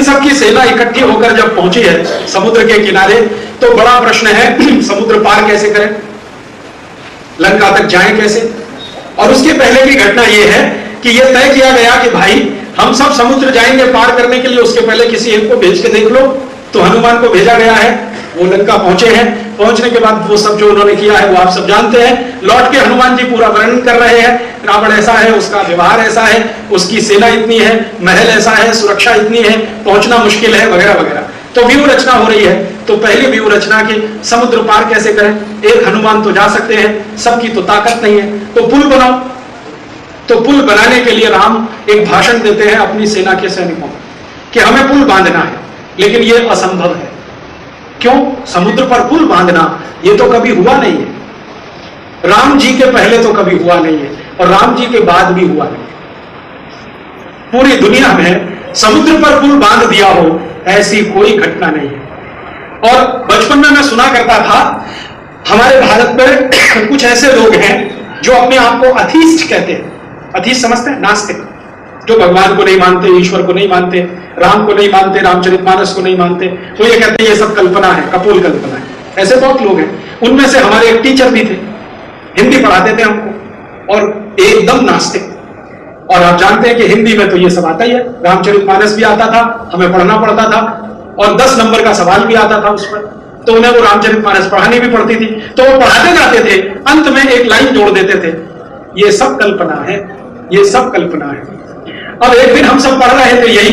सब की सेना इकट्ठी होकर जब पहुंची है समुद्र के किनारे, तो बड़ा प्रश्न है समुद्र पार कैसे करें, लंका तक जाएं कैसे। और उसके पहले की घटना यह है कि यह तय किया गया कि भाई हम सब समुद्र जाएंगे पार करने के लिए, उसके पहले किसी एक को भेज के देख लो। तो हनुमान को भेजा गया है, वो लंका पहुंचे हैं। पहुंचने के बाद वो सब जो उन्होंने किया है वो आप सब जानते हैं। लौट के हनुमान जी पूरा वर्णन कर रहे हैं, रावण ऐसा है, उसका व्यवहार ऐसा है, उसकी सेना इतनी है, महल ऐसा है, सुरक्षा इतनी है, पहुंचना मुश्किल है, वगैरह वगैरह। तो व्यूह रचना हो रही है। तो पहली व्यूह रचना की समुद्र पार कैसे करें, एक हनुमान तो जा सकते हैं, सबकी तो ताकत नहीं है, तो पुल बनाओ। तो पुल बनाने के लिए राम एक भाषण देते हैं अपनी सेना के सैनिकों को कि हमें पुल बांधना है, लेकिन यह असंभव है। क्यों? समुद्र पर पुल बांधना यह तो कभी हुआ नहीं है। राम जी के पहले तो कभी हुआ नहीं है और राम जी के बाद भी हुआ नहीं है। पूरी दुनिया में समुद्र पर पुल बांध दिया हो ऐसी कोई घटना नहीं है। और बचपन में मैं सुना करता था, हमारे भारत में कुछ ऐसे लोग हैं जो अपने आप को अथीस्ट कहते हैं। अथीस्ट समझते हैं? नास्तिक, जो भगवान को नहीं मानते, ईश्वर को नहीं मानते, राम को नहीं मानते, रामचरितमानस को नहीं मानते। तो ये कहते हैं ये सब कल्पना है, कपोल कल्पना है। ऐसे बहुत लोग हैं। उनमें से हमारे एक टीचर भी थे, हिंदी पढ़ाते थे हमको, और एकदम नास्तिक। और आप जानते हैं कि हिंदी में तो ये सब आता ही है, रामचरितमानस भी आता था, हमें पढ़ना पड़ता था, और 10 नंबर का सवाल भी आता था उस पर। तो उन्हें वो रामचरितमानस पढ़ानी भी पड़ती थी। तो वो पढ़ाते जाते थे, अंत में एक लाइन जोड़ देते थे, ये सब कल्पना है, ये सब कल्पना है। अब एक दिन हम सब पढ़ रहे थे यही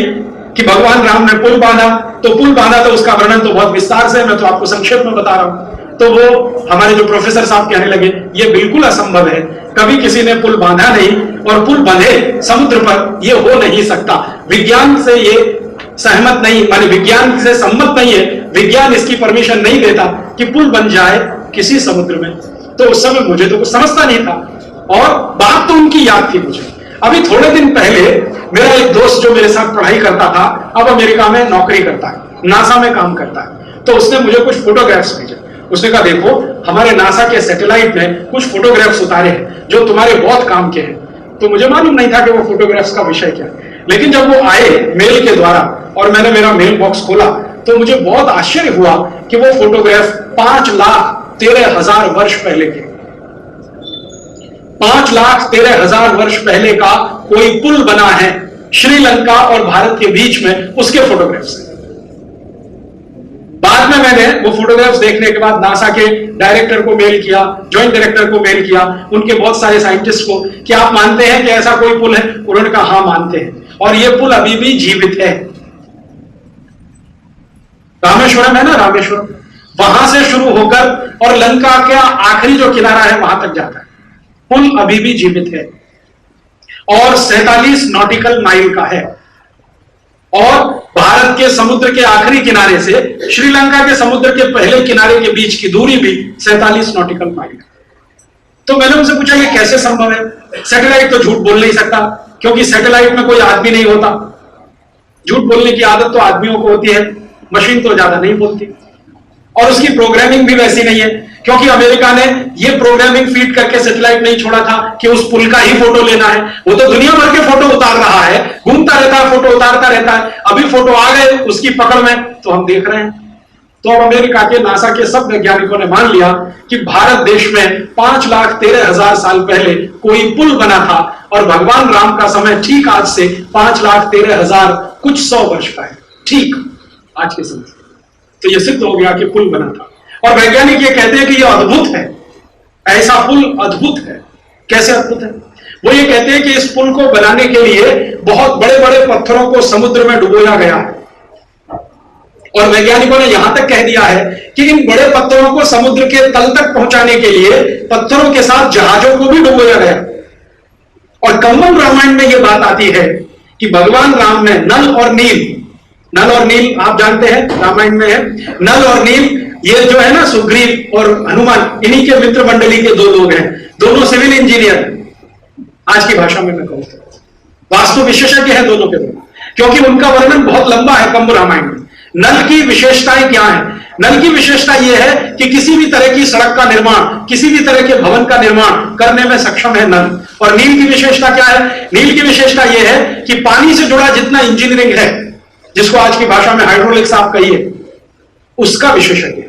कि भगवान राम ने पुल बांधा। तो पुल बांधा, तो उसका वर्णन तो बहुत विस्तार से, मैं तो आपको संक्षेप में बता रहा हूं। तो वो हमारे जो प्रोफेसर साहब कहने लगे ये बिल्कुल असंभव है, कभी किसी ने पुल बांधा नहीं, और पुल बंधे समुद्र पर, ये हो नहीं सकता। विज्ञान से ये सहमत नहीं, माने विज्ञान से सम्मत नहीं है, विज्ञान इसकी परमिशन नहीं देता कि पुल बन जाए किसी समुद्र में। तो उस समय मुझे तो कुछ समझता नहीं था, और बात तो उनकी याद थी मुझे। अभी थोड़े दिन पहले मेरा एक दोस्त जो मेरे साथ पढ़ाई करता था, अब अमेरिका में नौकरी करता है, नासा में काम करता है। तो उसने मुझे कुछ फोटोग्राफ्स भेजे। उसने कहा देखो हमारे नासा के सैटेलाइट में कुछ फोटोग्राफ्स उतारे हैं जो तुम्हारे बहुत काम के हैं। तो मुझे मालूम नहीं था कि वो फोटोग्राफ्स का विषय क्या है, लेकिन जब वो आए मेल के द्वारा और मैंने मेरा मेल बॉक्स खोला तो मुझे बहुत आश्चर्य हुआ कि वो फोटोग्राफ 5,13,000 वर्ष पहले के, 5,13,000 वर्ष पहले का कोई पुल बना है श्रीलंका और भारत के बीच में, उसके फोटोग्राफ्स। बाद में मैंने वो फोटोग्राफ्स देखने के बाद नासा के डायरेक्टर को मेल किया, जॉइंट डायरेक्टर को मेल किया, उनके बहुत सारे साइंटिस्ट को, कि आप मानते हैं कि ऐसा कोई पुल है? उन्होंने कहा हां मानते हैं, और ये पुल अभी भी जीवित है। रामेश्वरम है ना, रामेश्वरम, वहां से शुरू होकर और लंका का आखिरी जो किनारा है वहां तक जाता है। पुल अभी भी जीवित है और 47 नॉटिकल माइल का है, और भारत के समुद्र के आखिरी किनारे से श्रीलंका के समुद्र के पहले किनारे के बीच की दूरी भी 47 नॉटिकल माइल है। तो मैंने उनसे पूछा ये कैसे संभव है? सैटेलाइट तो झूठ बोल नहीं सकता, क्योंकि सैटेलाइट में कोई आदमी नहीं होता। झूठ बोलने की आदत तो आदमियों को होती है, मशीन तो ज्यादा नहीं बोलती, और उसकी प्रोग्रामिंग भी वैसी नहीं है, क्योंकि अमेरिका ने यह प्रोग्रामिंग फीड करके सैटेलाइट नहीं छोड़ा था कि उस पुल का ही फोटो लेना है। वो तो दुनिया भर के फोटो उतार रहा है, घूमता रहता है, फोटो उतारता रहता है। अभी फोटो आ गए उसकी पकड़ में तो हम देख रहे हैं। तो अब अमेरिका के नासा के सब वैज्ञानिकों ने मान लिया कि भारत देश में 5,13,000 साल पहले कोई पुल बना था, और भगवान राम का समय ठीक आज से 5,13,000 कुछ 100 वर्ष का है, ठीक आज के समय। तो यह सिद्ध हो गया कि पुल बना था, और वैज्ञानिक ये कहते हैं कि यह अद्भुत है, ऐसा पुल अद्भुत है। कैसे अद्भुत है? वो ये कहते हैं कि इस पुल को बनाने के लिए बहुत बड़े बड़े पत्थरों को समुद्र में डुबोया गया है, और वैज्ञानिकों ने यहां तक कह दिया है कि इन बड़े पत्थरों को समुद्र के तल तक पहुंचाने के लिए पत्थरों के साथ जहाजों को भी डुबोया गया। और कंबन रामायण में यह बात आती है कि भगवान राम ने नल और नील आप जानते हैं रामायण में है, नल और नील ये जो है ना, सुग्रीव और हनुमान, इन्हीं के मित्र मंडली के 2 लोग हैं, दोनों सिविल इंजीनियर, आज की भाषा में मैं कहूं वास्तु विशेषज्ञ हैं दोनों के दोनों, क्योंकि उनका वर्णन बहुत लंबा है कंब रामायण में। नल की विशेषताएं क्या है? नल की विशेषता यह है कि किसी भी तरह की सड़क का निर्माण, किसी भी तरह के भवन का निर्माण करने में सक्षम है नल। और नील की विशेषता क्या है? नील की विशेषता यह है कि पानी से जुड़ा जितना इंजीनियरिंग है जिसको आज की भाषा में हाइड्रोलिक्स आप कहिए, उसका विशेषज्ञ।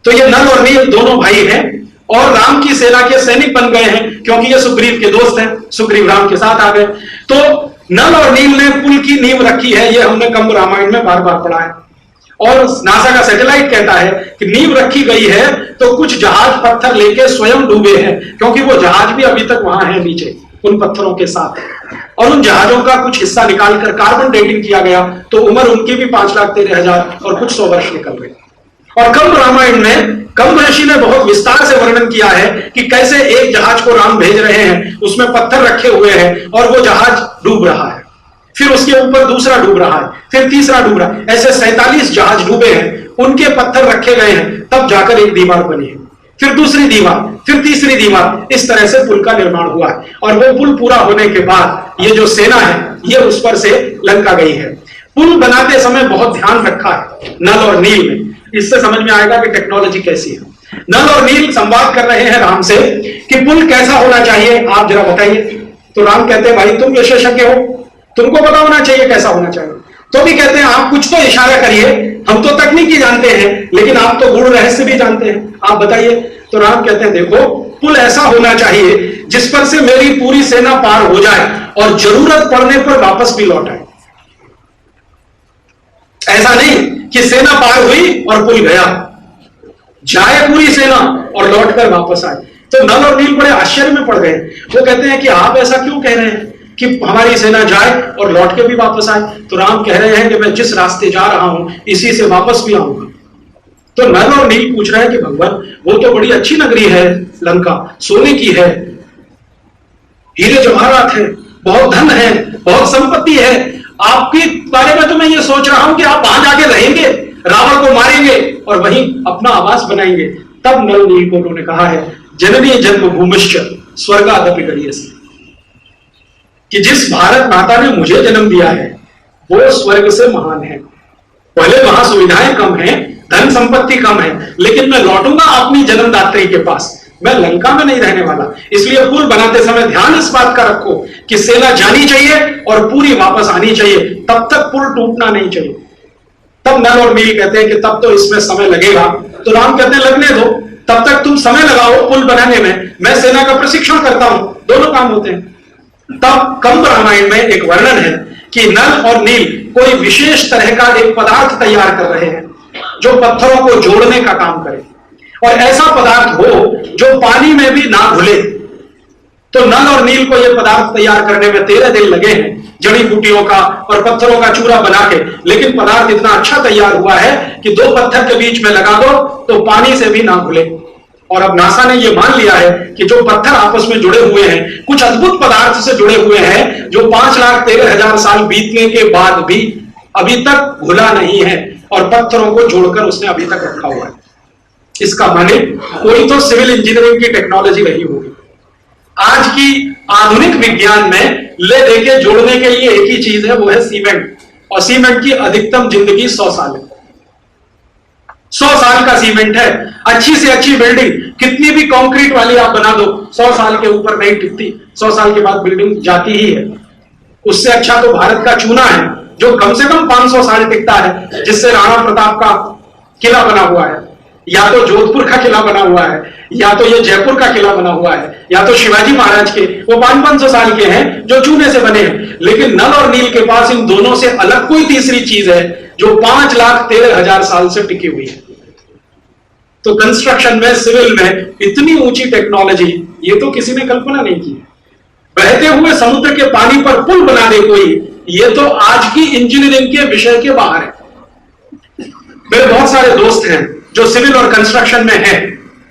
तो ये नल और नील दोनों भाई हैं और राम की सेना के सैनिक बन गए हैं, क्योंकि ये सुग्रीव के दोस्त हैं, सुग्रीव राम के साथ आ गए। तो नल और नील ने पुल की नींव रखी है, ये हमने कंब रामायण में बार बार पढ़ा है। और नासा का सैटेलाइट कहता है कि नींव रखी गई है तो कुछ जहाज पत्थर लेके स्वयं डूबे हैं, क्योंकि वो जहाज भी अभी तक वहां है नीचे उन पत्थरों के साथ, और उन जहाजों का कुछ हिस्सा निकालकर कार्बन डेटिंग किया गया, तो उम्र उनकी भी 5,13,000 और कुछ 100 वर्ष निकल गए। और कंब रामायण में कंब ऋषि ने बहुत विस्तार से वर्णन किया है कि कैसे एक जहाज को राम भेज रहे हैं, उसमें पत्थर रखे हुए हैं और वो जहाज डूब रहा है, फिर उसके ऊपर दूसरा डूब रहा है, फिर तीसरा डूब रहा है, ऐसे 47 जहाज डूबे हैं, उनके पत्थर रखे गए हैं, तब जाकर एक दीवार बनी है, फिर दूसरी दीवार, फिर तीसरी दीवार, इस तरह से पुल का निर्माण हुआ है। और वो पुल पूरा होने के बाद ये जो सेना है ये उस पर से लंका गई है। पुल बनाते समय बहुत ध्यान रखा है नल और नील में, इससे समझ में आएगा कि टेक्नोलॉजी कैसी है। नल और नील संवाद कर रहे हैं राम से कि पुल कैसा होना चाहिए, आप जरा बताइए। तो राम कहते हैं भाई तुम विशेषज्ञ हो, तुमको पता होना चाहिए कैसा होना चाहिए। तो भी कहते हैं आप कुछ तो इशारा करिए, हम तो तकनीकी जानते हैं लेकिन आप तो गूढ़ रहस्य भी जानते हैं, आप बताइए। तो राम कहते हैं देखो पुल ऐसा होना चाहिए जिस पर से मेरी पूरी सेना पार हो जाए और जरूरत पड़ने पर वापस भी लौट आए। ऐसा नहीं कि सेना पार हुई और पुल गया, जाए पूरी सेना और लौटकर वापस आए। तो नल और नील बड़े आश्चर्य में पड़ गए। वो कहते हैं कि आप ऐसा क्यों कह रहे हैं कि हमारी सेना जाए और लौट के भी वापस आए। तो राम कह रहे हैं कि मैं जिस रास्ते जा रहा हूं इसी से वापस भी आऊंगा। तो नल और नील पूछ रहे हैं कि भगवान वो तो बड़ी अच्छी नगरी है लंका, सोने की है, हीरे जवाहरात है, बहुत धन है, बहुत संपत्ति है, आपके बारे में तो मैं ये सोच रहा हूं कि आप वहां जाके रहेंगे, रावण को मारेंगे और वहीं अपना आवास बनाएंगे। तब नल नील को उन्होंने कहा है जननी जन्मभूमिश्च स्वर्गादपि गरीयसी, कि जिस भारत माता ने मुझे जन्म दिया है वो स्वर्ग से महान है। पहले वहां सुविधाएं कम हैं, धन संपत्ति कम है, लेकिन मैं लौटूंगा अपनी जन्मदात्री के पास, मैं लंका में नहीं रहने वाला। इसलिए पुल बनाते समय ध्यान इस बात का रखो कि सेना जानी चाहिए और पूरी वापस आनी चाहिए, तब तक पुल टूटना नहीं चाहिए। तब नल और नील कहते हैं कि तब तो इसमें समय लगेगा। तो राम कहते हैं लगने दो, तब तक तुम समय लगाओ पुल बनाने में, मैं सेना का प्रशिक्षण करता हूं, दोनों काम होते हैं। तब कंब रामायण में एक वर्णन है कि नल और नील कोई विशेष तरह का एक पदार्थ तैयार कर रहे हैं जो पत्थरों को जोड़ने का काम करे, और ऐसा पदार्थ हो जो पानी में भी ना घुले। तो नल और नील को यह पदार्थ तैयार करने में 13 दिन लगे हैं, जड़ी बूटियों का और पत्थरों का चूरा बना के, लेकिन पदार्थ इतना अच्छा तैयार हुआ है कि 2 पत्थर के बीच में लगा दो तो पानी से भी ना घुले। और अब नासा ने यह मान लिया है कि जो पत्थर आपस में जुड़े हुए हैं कुछ अद्भुत पदार्थ से जुड़े हुए हैं जो 5,13,000 साल बीतने के बाद भी अभी तक घुला नहीं है, और पत्थरों को जोड़कर उसने अभी तक रखा हुआ है। इसका माने कोई तो सिविल इंजीनियरिंग की टेक्नोलॉजी रही होगी। आज की आधुनिक विज्ञान में ले देके जोड़ने के लिए एक ही चीज है, वो है सीमेंट, और सीमेंट की अधिकतम जिंदगी 100 साल है। 100 साल का सीमेंट है। अच्छी से अच्छी बिल्डिंग कितनी भी कंक्रीट वाली आप बना दो, 100 साल के ऊपर नहीं टिकती, 100 साल के बाद बिल्डिंग जाती ही है। उससे अच्छा तो भारत का चूना है जो कम से कम 500 साल टिकता है, जिससे राणा प्रताप का किला बना हुआ है, या तो जोधपुर का किला बना हुआ है, या तो ये जयपुर का किला बना हुआ है, या तो शिवाजी महाराज के वो 500-500 साल के हैं जो चूने से बने हैं। लेकिन नल और नील के पास इन दोनों से अलग कोई तीसरी चीज है जो 5,13,000 साल से टिकी हुई है। तो कंस्ट्रक्शन में, सिविल में इतनी ऊंची टेक्नोलॉजी ये तो किसी ने कल्पना नहीं की। बहते हुए समुद्र के पानी पर पुल बना दे कोई, ये तो आज की इंजीनियरिंग के विषय के बाहर है। मेरे बहुत सारे दोस्त हैं जो सिविल और कंस्ट्रक्शन में हैं,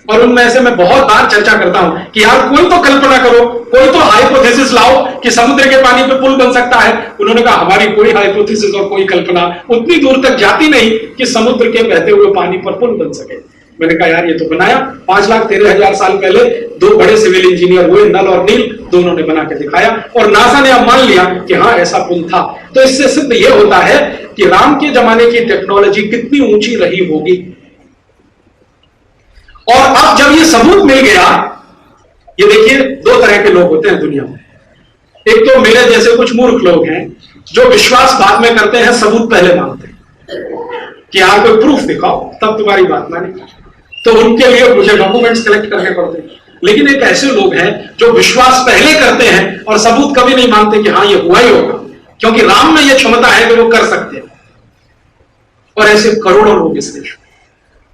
और उनमें से मैं बहुत बार चर्चा करता हूं कि यार कोई तो कल्पना करो, कोई तो हाइपोथेसिस लाओ कि समुद्र के पानी पे पुल बन सकता है। उन्होंने कहा हमारी कोई हाइपोथेसिस और कोई कल्पना उतनी दूर तक जाती नहीं कि समुद्र के बहते हुए पानी पर पुल बन सके। मैंने कहा यार ये तो बनाया 5,13,000 साल पहले 2 बड़े सिविल इंजीनियर हुए, नल और नील, दोनों ने बना के दिखाया, और नासा ने अब मान लिया कि हाँ ऐसा पुल था। तो इससे सिद्ध यह होता है कि राम के जमाने की टेक्नोलॉजी कितनी ऊंची रही होगी। और अब जब ये सबूत मिल गया, ये देखिए 2 तरह के लोग होते हैं दुनिया में। एक तो मेरे जैसे कुछ मूर्ख लोग हैं जो विश्वास बाद में करते हैं, सबूत पहले मांगते हैं कि आप कोई प्रूफ दिखाओ तब तुम्हारी बात माने। तो उनके लिए मुझे डॉक्यूमेंट्स कलेक्ट करने पड़ते हैं। लेकिन एक ऐसे लोग हैं जो विश्वास पहले करते हैं और सबूत कभी नहीं मानते कि हाँ ये हुआ ही होगा, क्योंकि राम में ये क्षमता है कि वो कर सकते हैं। और ऐसे करोड़ों लोग इस देश में,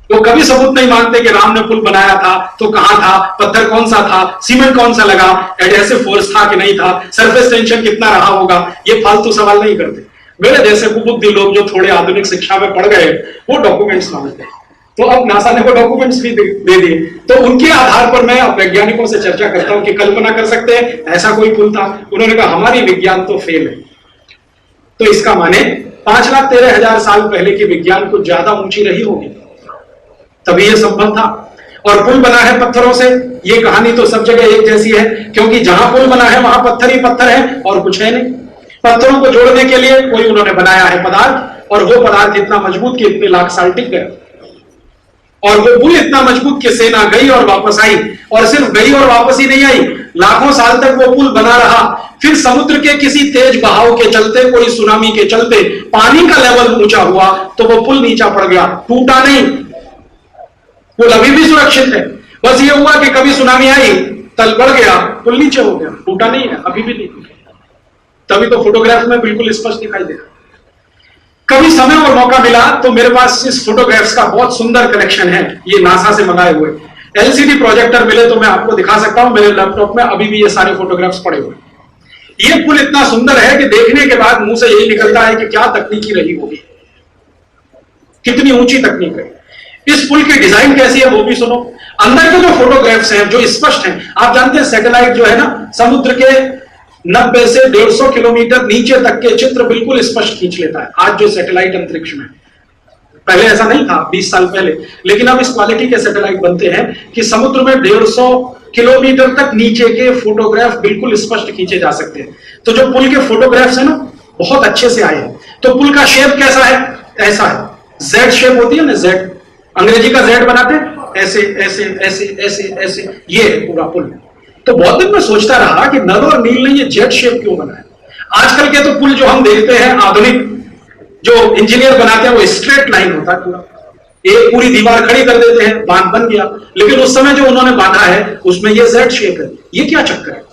वो कभी सबूत नहीं मानते कि राम ने पुल बनाया था तो कहां था, पत्थर कौन सा था, सीमेंट कौन सा लगा, एडहेसिव फोर्स था कि नहीं था, सरफेस टेंशन कितना रहा होगा, ये फालतू सवाल नहीं करते। मेरे जैसे कुबुद्धि लोग जो थोड़े आधुनिक शिक्षा में पढ़ गए वो डॉक्यूमेंट्स मांगते हैं। तो अब नासा ने वो डॉक्यूमेंट्स भी दे दिए, तो उनके आधार पर मैं अब वैज्ञानिकों से चर्चा करता हूं कि कल्पना कर सकते हैं ऐसा कोई पुल था। उन्होंने कहा हमारी विज्ञान तो फेल है। तो इसका माने 5,13,000 साल पहले की विज्ञान कुछ ज्यादा ऊंची रही होगी, तभी यह संभव था। और पुल बना है पत्थरों से, यह कहानी तो सब जगह एक जैसी है, क्योंकि जहां पुल बना है वहां पत्थर ही पत्थर है और कुछ है नहीं। पत्थरों को जोड़ने के लिए कोई उन्होंने बनाया है पदार्थ, और वो पदार्थ इतना मजबूत कि इतने लाख साल टिक गए। और वो पुल इतना मजबूत कि सेना गई और वापस आई, और सिर्फ गई और वापस ही नहीं आई, लाखों साल तक वो पुल बना रहा। फिर समुद्र के किसी तेज बहाव के चलते, कोई सुनामी के चलते पानी का लेवल ऊंचा हुआ तो वो पुल नीचा पड़ गया, टूटा नहीं। पुल अभी भी सुरक्षित है, बस ये हुआ कि कभी सुनामी आई, तल बढ़ गया, पुल नीचे हो गया, टूटा नहीं है, अभी भी नहीं। तभी तो फोटोग्राफ में बिल्कुल स्पष्ट दिखाई दे रहा। कभी समय और मौका मिला तो मेरे पास इस फोटोग्राफ्स का बहुत सुंदर कलेक्शन है, ये नासा से मंगाए हुए। एलसीडी प्रोजेक्टर मिले तो मैं आपको दिखा सकता हूं, मेरे लैपटॉप में अभी भी ये सारे फोटोग्राफ्स पड़े हुए। ये पुल इतना सुंदर है कि देखने के बाद मुंह से यही निकलता है कि क्या तकनीकी रही होगी, कितनी ऊंची तकनीक है। इस पुल की डिजाइन कैसी है वो भी सुनो। अंदर के जो फोटोग्राफ्स हैं जो स्पष्ट हैं, आप जानते हैं सैटेलाइट जो है ना, समुद्र के 90 से 150 किलोमीटर नीचे तक के चित्र बिल्कुल स्पष्ट खींच लेता है। आज जो सैटेलाइट अंतरिक्ष में, पहले ऐसा नहीं था 20 साल पहले, लेकिन अब इस क्वालिटी के सैटेलाइट बनते हैं कि समुद्र में 150 किलोमीटर तक नीचे के फोटोग्राफ बिल्कुल स्पष्ट खींचे जा सकते हैं। तो जो पुल के फोटोग्राफ्स है ना, बहुत अच्छे से आए हैं। तो पुल का शेप कैसा है? ऐसा है, जेड शेप होती है ना, जेड, अंग्रेजी का जेड बनाते हैं, ऐसे ऐसे ऐसे ऐसे ऐसे, ये है पूरा पुल। तो बहुत दिन में सोचता रहा कि नल और नील ने ये जेड शेप क्यों बनाया। आजकल के तो पुल जो हम देखते हैं आधुनिक जो इंजीनियर बनाते हैं वो स्ट्रेट लाइन होता है पूरा, एक पूरी दीवार खड़ी कर देते हैं, बांध बन गया। लेकिन उस समय जो उन्होंने बांधा है उसमें ये जेड शेप है, ये क्या चक्कर है।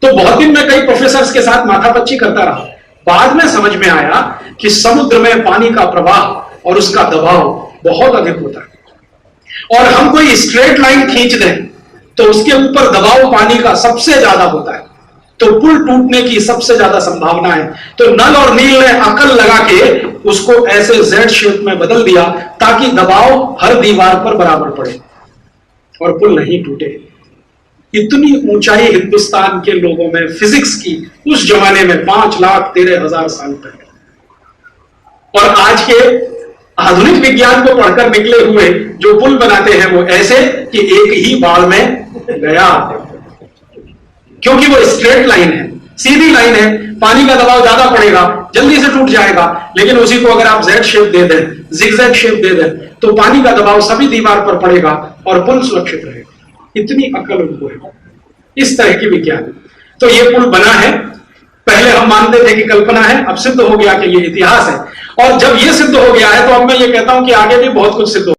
तो बहुत दिन में कई प्रोफेसर्स के साथ माथापच्ची करता रहा। बाद में समझ में आया कि समुद्र में पानी का प्रवाह और उसका दबाव बहुत अधिक होता है, और हम कोई स्ट्रेट लाइन खींच दें तो उसके ऊपर दबाव पानी का सबसे ज्यादा होता है, तो पुल टूटने की सबसे ज्यादा संभावना है। तो नल और नील ने अकल लगा के उसको ऐसे जेड शेप में बदल दिया ताकि दबाव हर दीवार पर बराबर पड़े और पुल नहीं टूटे। इतनी ऊंचाई हिंदुस्तान के लोगों में फिजिक्स की उस जमाने में 5,13,000 साल पहले, और आज के आधुनिक विज्ञान को पढ़कर निकले हुए जो पुल बनाते हैं वो ऐसे कि एक ही बाढ़ में गया, क्योंकि वो स्ट्रेट लाइन है, सीधी लाइन है, पानी का दबाव ज्यादा पड़ेगा, जल्दी से टूट जाएगा। लेकिन उसी को अगर आप जेड शेप दे दें, जिगजैग शेप दे दें, तो पानी का दबाव सभी दीवार पर पड़ेगा और पुल सुरक्षित रहेगा। इतनी अकल उनको है, इस तरह की विज्ञान। तो ये पुल बना है, पहले हम मानते थे कि कल्पना है, अब सिद्ध हो गया कि ये इतिहास है। और जब ये सिद्ध हो गया है तो अब मैं ये कहता हूं कि आगे भी बहुत कुछ सिद्ध हो